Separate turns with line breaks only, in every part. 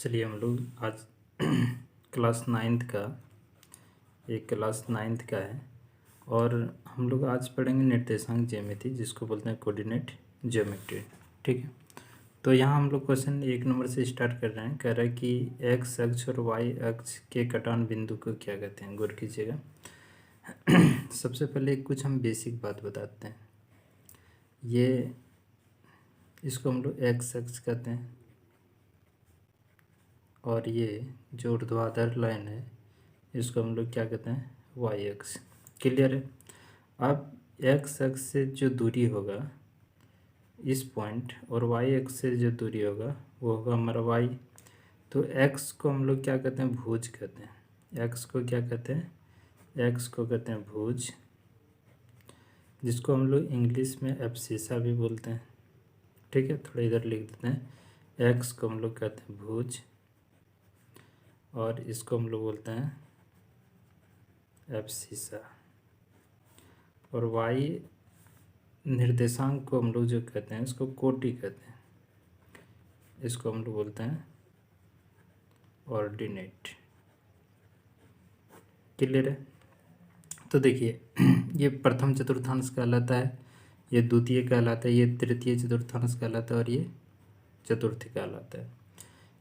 चलिए हम लोग आज क्लास नाइन्थ का है और हम लोग आज पढ़ेंगे निर्देशांक ज्यामिति, जिसको बोलते हैं कोऑर्डिनेट ज्योमेट्री। ठीक है, तो यहाँ हम लोग क्वेश्चन 1 नंबर से स्टार्ट कर रहे हैं। कह रहा है कि एक्स अक्ष और वाई अक्ष के कटान बिंदु को क्या कहते हैं, गौर कीजिएगा। सबसे पहले कुछ हम बेसिक बात बताते हैं। ये इसको हम लोग एक्स अक्ष कहते हैं और ये जो ऊर्ध्वाधर लाइन है इसको हम लोग क्या कहते हैं, वाई अक्ष। क्लियर है। अब एक्स अक्ष से जो दूरी होगा इस पॉइंट और वाई अक्ष से जो दूरी होगा वो होगा हमारा वाई। तो एक्स को हम लोग क्या कहते हैं, भुज कहते हैं। एक्स को क्या कहते हैं, एक्स को कहते हैं भुज, जिसको हम लोग इंग्लिश में एब्सिसा भी बोलते हैं। ठीक है, थोड़ा इधर लिख देते हैं। एक्स को हम लोग कहते हैं भुज और इसको हम लोग बोलते हैं एब्सिसा। और वाई निर्देशांक को हम लोग जो कहते हैं इसको कोटि कहते हैं, इसको हम लोग बोलते हैं ऑर्डिनेट। क्लियर है। तो देखिए ये प्रथम चतुर्थांश कहलाता है, ये द्वितीय कहलाता है, ये तृतीय चतुर्थांश कहलाता है और ये चतुर्थी कहलाता है।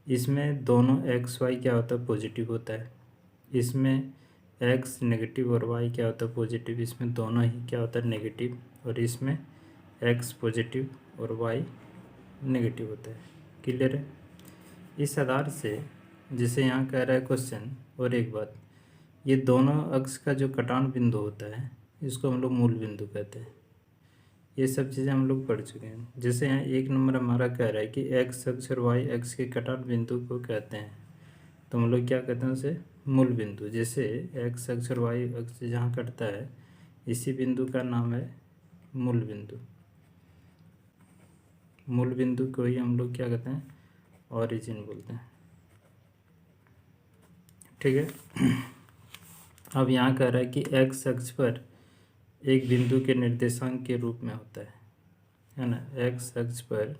इसमें दोनों एक्स वाई क्या होता है, पॉजिटिव होता है। इसमें एक्स नेगेटिव और वाई क्या होता है, पॉजिटिव। इसमें दोनों ही क्या होता है, नेगेटिव। और इसमें एक्स पॉजिटिव और वाई नेगेटिव होता है। क्लियर है। इस आधार से जिसे यहाँ कह रहा है क्वेश्चन, और एक बात, ये दोनों अक्ष का जो कटान बिंदु होता है इसको हम लोग मूल बिंदु कहते हैं। ये सब चीज़ें हम लोग पढ़ चुके हैं। जैसे यहाँ 1 नंबर हमारा कह रहा है कि एक्स अक्ष और वाई अक्ष के कटान बिंदु को कहते हैं, तो हम लोग क्या कहते हैं उसे, मूल बिंदु। जैसे एक्स अक्ष और वाई अक्ष जहाँ कटता है इसी बिंदु का नाम है मूल बिंदु। मूल बिंदु को ही हम लोग क्या कहते हैं, ऑरिजिन बोलते हैं। ठीक है। अब यहाँ कह रहा है कि एक्स अक्ष पर एक बिंदु के निर्देशांक के रूप में होता है ना। एक्स अक्ष पर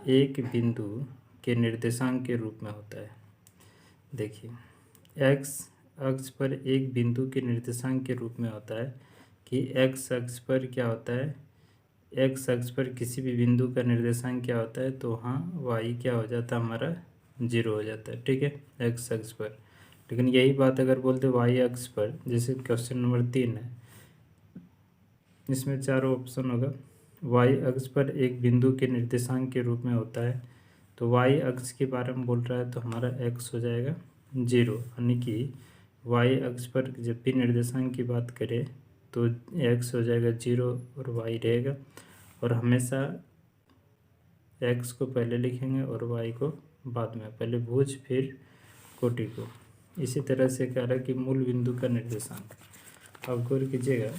एक बिंदु के निर्देशांक के रूप में होता है। देखिए एक्स अक्ष पर एक बिंदु के निर्देशांक के रूप में होता है कि एक्स अक्ष पर क्या होता है, एक्स अक्ष पर किसी भी बिंदु का निर्देशांक क्या होता है, तो हाँ वाई क्या हो जाता है, हमारा 0 हो जाता है। ठीक है, एक्स अक्ष पर। लेकिन यही बात अगर बोलते वाई अक्ष पर, जैसे क्वेश्चन नंबर 3 है, इसमें 4 ऑप्शन होगा। वाई अक्ष पर एक बिंदु के निर्देशांक के रूप में होता है, तो वाई अक्ष के बारे में बोल रहा है तो हमारा एक्स हो जाएगा 0। यानी कि वाई अक्ष पर जब भी निर्देशांक की बात करें तो एक्स हो जाएगा 0 और वाई रहेगा। और हमेशा एक्स को पहले लिखेंगे और वाई को बाद में, पहले भुज फिर कोटि को। इसी तरह से कह रहा है कि मूल बिंदु का निर्देशांक, अब गौर कीजिएगा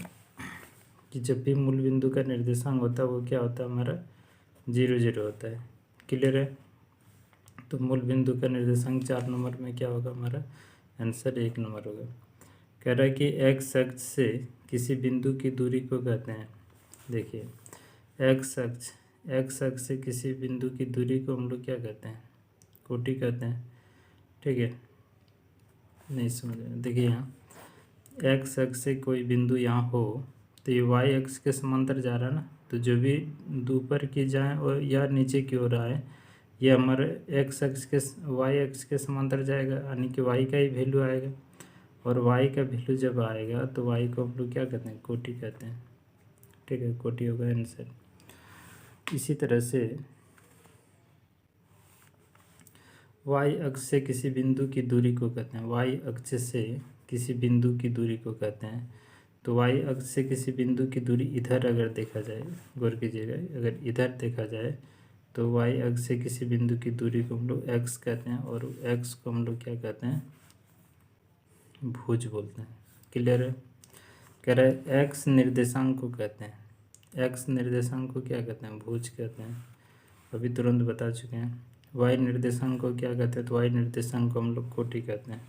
कि जब भी मूल बिंदु का निर्देशांक होता है वो क्या होता है, हमारा 0 0 होता है। क्लियर है। तो मूल बिंदु का निर्देशांक 4 नंबर में क्या होगा, हमारा आंसर 1 नंबर होगा। कह रहा है कि एक्स अक्ष से किसी बिंदु की दूरी को कहते हैं। देखिए एक्स अक्ष से किसी बिंदु की दूरी को हम लोग क्या कहते हैं, कोटि कहते हैं। ठीक है, नहीं समझ रहे। देखिए यहाँ एक्स अक्ष से कोई बिंदु यहाँ हो तो ये वाई अक्ष के समांतर जा रहा है ना, तो जो भी ऊपर की जाए और या नीचे की ओर आए ये हमारे एक्स अक्ष के वाई अक्ष के समांतर जाएगा, यानी कि वाई का ही वैल्यू आएगा। और वाई का वैल्यू जब आएगा तो वाई को हम लोग क्या कहते हैं, कोटि कहते हैं। ठीक है, कोटि होगा आंसर। इसी तरह से वाई अक्ष से किसी बिंदु की दूरी को कहते हैं, वाई अक्ष से किसी बिंदु की दूरी को कहते हैं। तो वाई अक्ष से किसी बिंदु की दूरी इधर अगर देखा जाए, गौर कीजिएगा, अगर इधर देखा जाए तो वाई अक्ष से किसी बिंदु की दूरी को हम लोग एक्स कहते हैं और एक्स को हम लोग क्या कहते हैं, भुज बोलते हैं। क्लियर है। कह रहा है एक्स निर्देशांक को कहते हैं, एक्स निर्देशांक को क्या कहते हैं, भुज कहते हैं। अभी तुरंत बता चुके हैं। वाई निर्देशांक को क्या कहते हैं, तो वाई निर्देशांक को हम लोग कोटि कहते हैं।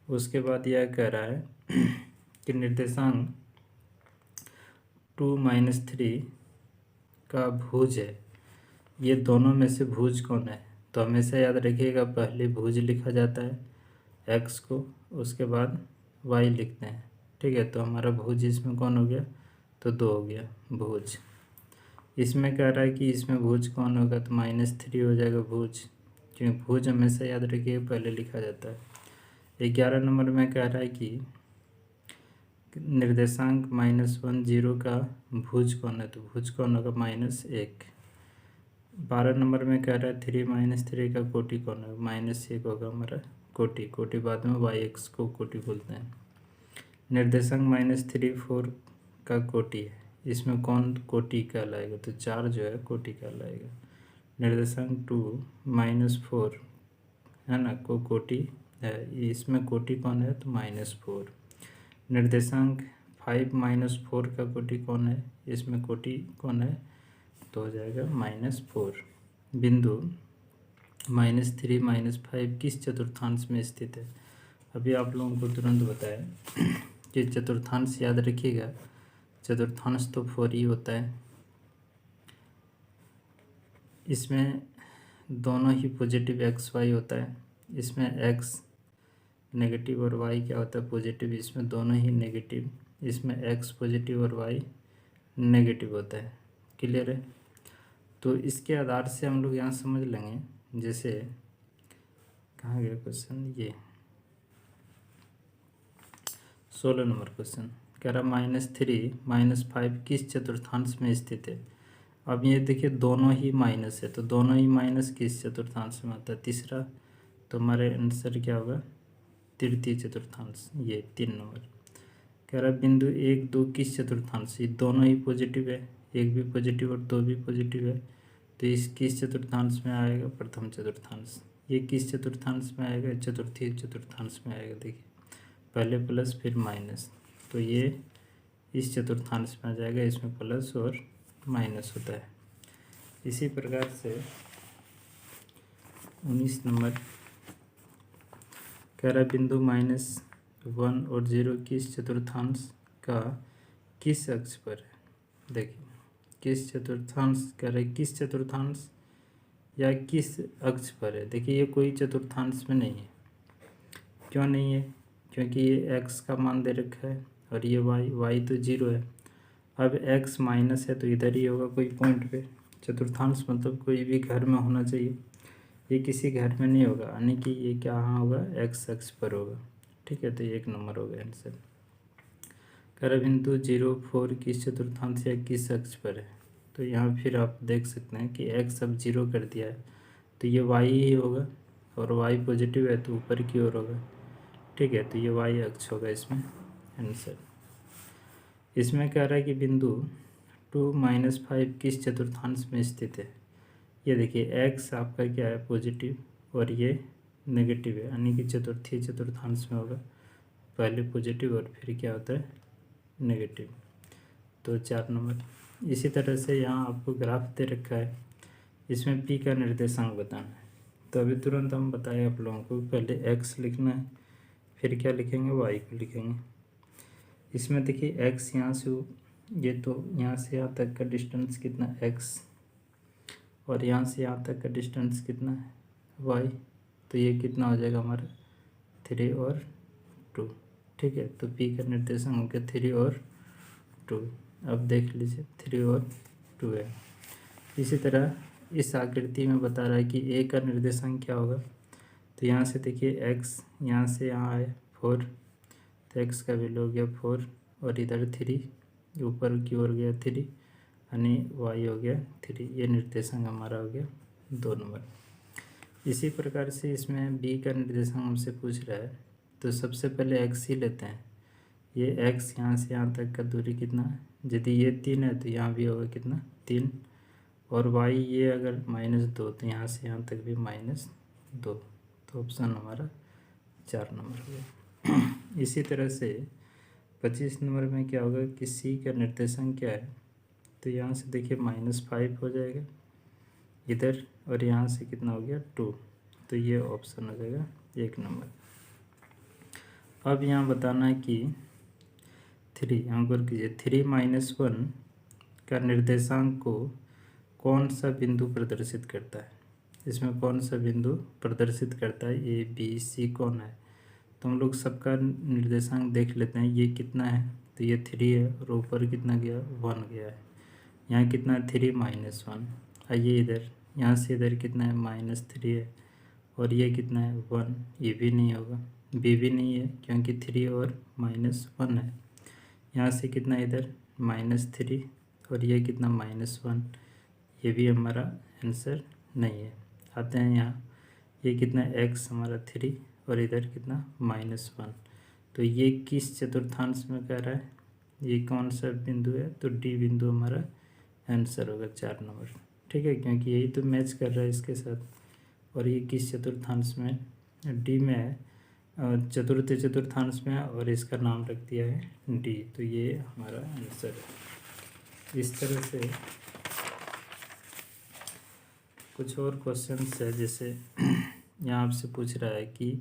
उसके बाद यह कह रहा है कि निर्देशांक 2 - 3 का भुज है, ये दोनों में से भुज कौन है, तो हमेशा याद रखिएगा पहले भुज लिखा जाता है एक्स को, उसके बाद वाई लिखते हैं। ठीक है, तो हमारा भुज इसमें कौन हो गया, तो 2 हो गया भुज। इसमें कह रहा है कि इसमें भुज कौन होगा, तो -3 हो जाएगा भुज, क्योंकि भुज हमेशा याद रखिए पहले लिखा जाता है। 11 नंबर में कह रहा है कि निर्देशांक -1 0 का भुज कौन है, तो भुज कौन होगा, -1। 12 नंबर में कह रहा है 3 - 3 का कोटि कौन है, -1 होगा हमारा कोटि। कोटि बाद में वाई एक्स को कोटि बोलते हैं। निर्देशांक -3 4 का कोटि है, इसमें कौन कोटि कहलाएगा, तो 4 जो है कोटि कहलाएगा। निर्देशांक 2 -4 है ना, को कोटि है, इसमें कोटि कौन है, तो -4। निर्देशांक 5 - 4 का कोटि कौन है, इसमें कोटि कौन है, तो हो जाएगा -4। बिंदु -3 -5 किस चतुर्थांश में स्थित है। अभी आप लोगों को तुरंत बताया कि चतुर्थांश याद रखिएगा, चतुर्थांश तो 4 ही होता है। इसमें दोनों ही पॉजिटिव एक्स वाई होता है, इसमें एक्स नेगेटिव और वाई क्या होता है, पॉजिटिव। इसमें दोनों ही नेगेटिव, इसमें एक्स पॉजिटिव और वाई नेगेटिव होता है। क्लियर है, तो इसके आधार से हम लोग यहाँ समझ लेंगे। जैसे कहाँ गया क्वेश्चन, ये 16 नंबर क्वेश्चन कह रहा -3 - 5 किस चतुर्थांश में स्थित है। अब ये देखिए दोनों ही माइनस है, तो दोनों ही माइनस किस चतुर्थांश में आता है, तीसरा। तो हमारे आंसर क्या होगा, तृतीय चतुर्थांश, ये 3 नंबर। कह रहा बिंदु 1 2 किस चतुर्थांश, ये दोनों ही पॉजिटिव है, एक भी पॉजिटिव और 2 भी पॉजिटिव है, तो इस किस चतुर्थांश में आएगा, प्रथम चतुर्थांश। ये किस चतुर्थांश में आएगा, चतुर्थी चतुर्थांश में आएगा। देखिए पहले प्लस फिर माइनस, तो ये इस चतुर्थांश में आ जाएगा, इसमें प्लस और माइनस होता है। इसी प्रकार से 19 नंबर कह रहा बिंदु -1 और 0 किस चतुर्थांश का किस अक्ष पर है। देखिए किस चतुर्थांश कह रहे, किस चतुर्थांश या किस अक्ष पर है। देखिए ये कोई चतुर्थांश में नहीं है, क्यों नहीं है, क्योंकि ये x का मान दे रखा है और ये y तो 0 है। अब x माइनस है तो इधर ही होगा कोई पॉइंट पे। चतुर्थांश मतलब कोई भी घर में होना चाहिए, ये किसी घर में नहीं होगा, यानी कि ये क्या होगा, x अक्ष पर होगा। ठीक है, तो ये 1 नंबर हो गया आंसर। कर बिंदु 0 4 किस चतुर्थांश या किस अक्ष पर है, तो यहाँ फिर आप देख सकते हैं कि x अब 0 कर दिया है, तो ये y ही होगा और y पॉजिटिव है तो ऊपर की ओर होगा। ठीक है, तो ये y अक्ष होगा इसमें आंसर। इसमें कह रहा है कि बिंदु 2 - 5 किस चतुर्थांश में स्थित है। ये देखिए x आपका क्या है, पॉजिटिव और ये नेगेटिव है, यानी कि चतुर्थी चतुर्थांश में होगा, पहले पॉजिटिव और फिर क्या होता है, नेगेटिव। तो 4 नंबर। इसी तरह से यहाँ आपको ग्राफ दे रखा है, इसमें p का निर्देशांक बताना है। तो अभी तुरंत हम बताएं आप लोगों को, पहले x लिखना है, फिर क्या लिखेंगे, y को लिखेंगे। इसमें देखिए x यहाँ से, ये तो यहाँ से यहाँ तक का डिस्टेंस कितना x, और यहाँ से यहाँ तक का डिस्टेंस कितना है y, तो ये कितना हो जाएगा हमारा 3 और 2। ठीक है, तो p का निर्देशांक हो गया 3 और 2। अब देख लीजिए 3 और 2 है। इसी तरह इस आकृति में बता रहा है कि a का निर्देशांक क्या होगा, तो यहाँ से देखिए x यहाँ से यहाँ आए 4, तो x का वैल्यू हो गया 4 और इधर 3, ऊपर की ओर गया 3, यानी y हो गया 3। ये निर्देशांक हमारा हो गया 2 नंबर। इसी प्रकार से इसमें b का निर्देशांक हमसे पूछ रहा है, तो सबसे पहले x ही लेते हैं। ये x यहाँ से यहाँ तक का दूरी कितना है, यदि ये 3 है तो यहाँ भी होगा कितना 3, और y ये अगर -2 तो यहाँ से यहाँ तक भी -2, तो ऑप्शन हमारा 4 नंबर हो गया। इसी तरह से 25 नंबर में क्या होगा कि c का निर्देशांक क्या है, तो यहाँ से देखिए -5 हो जाएगा इधर, और यहाँ से कितना हो गया 2, तो ये ऑप्शन हो जाएगा 1 नंबर। अब यहाँ बताना है कि 3, यहाँ पर कीजिए 3 - 1 का निर्देशांक को कौन सा बिंदु प्रदर्शित करता है। इसमें कौन सा बिंदु प्रदर्शित करता है, ए बी सी कौन है। तो हम लोग सबका निर्देशांक देख लेते हैं। ये कितना है, तो ये 3 है और ऊपर कितना गया 1 गया है। यहाँ कितना है 3 -1। आइए इधर, यहाँ से इधर कितना है -3 है और ये कितना है 1। ये भी नहीं होगा, बी भी नहीं है क्योंकि 3 और -1 है। यहाँ से कितना इधर -3 और ये कितना -1, ये भी हमारा आंसर नहीं है। आते हैं यहाँ, ये कितना x हमारा 3 और इधर कितना -1। तो ये किस चतुर्थांश में कह रहा है, ये कौन सा बिंदु है, तो डी बिंदु हमारा आंसर होगा 4 नंबर। ठीक है, क्योंकि यही तो मैच कर रहा है इसके साथ। और ये किस चतुर्थांश में, डी में है, चतुर्थांश में है और इसका नाम रख दिया है डी। तो ये हमारा आंसर है। इस तरह से कुछ और क्वेश्चंस है, जैसे यहाँ आपसे पूछ रहा है कि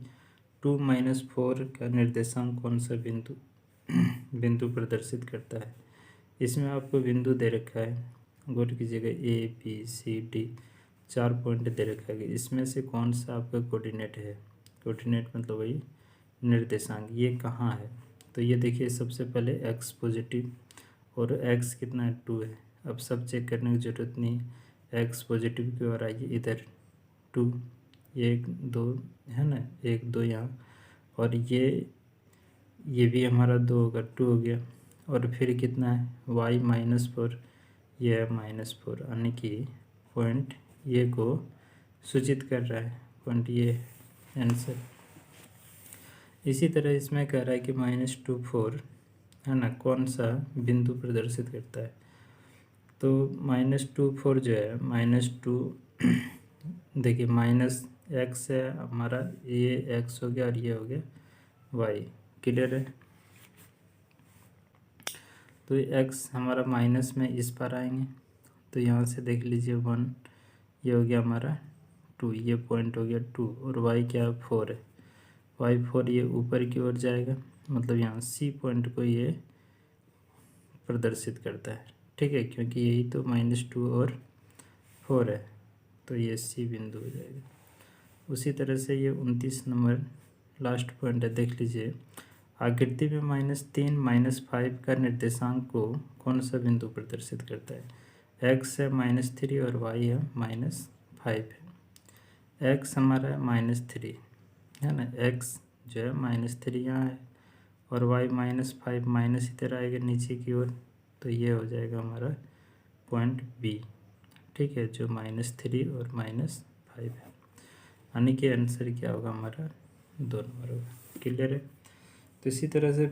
2 - 4 का निर्देशांक कौन सा बिंदु प्रदर्शित करता है। इसमें आपको बिंदु दे रखा है, गौर कीजिएगा, A B C D 4 point दे रखा है। इसमें से कौन सा आपका कोऑर्डिनेट है, कोऑर्डिनेट मतलब वही निर्देशांक, ये कहाँ है। तो ये देखिए, सबसे पहले एक्स पॉजिटिव और एक्स कितना है 2 है। अब सब चेक करने की ज़रूरत नहीं, एक्स पॉजिटिव की ओर आइए, इधर 2, 1 2 है ना, 1 2 यहाँ, और ये भी हमारा 2 होगा, 2 हो गया। और फिर कितना है y -4, ये है -4, यानी कि पॉइंट ये को सूचित कर रहा है, पॉइंट ये आंसर। इसी तरह इसमें कह रहा है कि -2 4 है ना, कौन सा बिंदु प्रदर्शित करता है। तो -2 4 जो है, -2 देखिए -x है हमारा, ये x हो गया और ये हो गया y। क्लियर है। तो x हमारा माइनस में इस पर आएंगे, तो यहाँ से देख लीजिए 1, ये हो गया हमारा 2, ये पॉइंट हो गया 2, और y क्या है 4 है, y 4, ये ऊपर की ओर जाएगा, मतलब यहाँ c पॉइंट को ये प्रदर्शित करता है। ठीक है, क्योंकि यही तो -2 और 4 है, तो ये c बिंदु हो जाएगा। उसी तरह से ये 29 नंबर लास्ट पॉइंट है, देख लीजिए, आकृति में -3 -5 का निर्देशांक को कौन सा बिंदु प्रदर्शित करता है। x है -3 और y है -5 है। x हमारा है -3 है ना, x जो है -3 यहाँ है, और y -5, माइनस इधर आएगा नीचे की ओर, तो ये हो जाएगा हमारा पॉइंट बी। ठीक है, जो -3 और -5 है, यानी कि आंसर क्या होगा हमारा 2 नंबर होगा। क्लियर है। तो इसी तरह से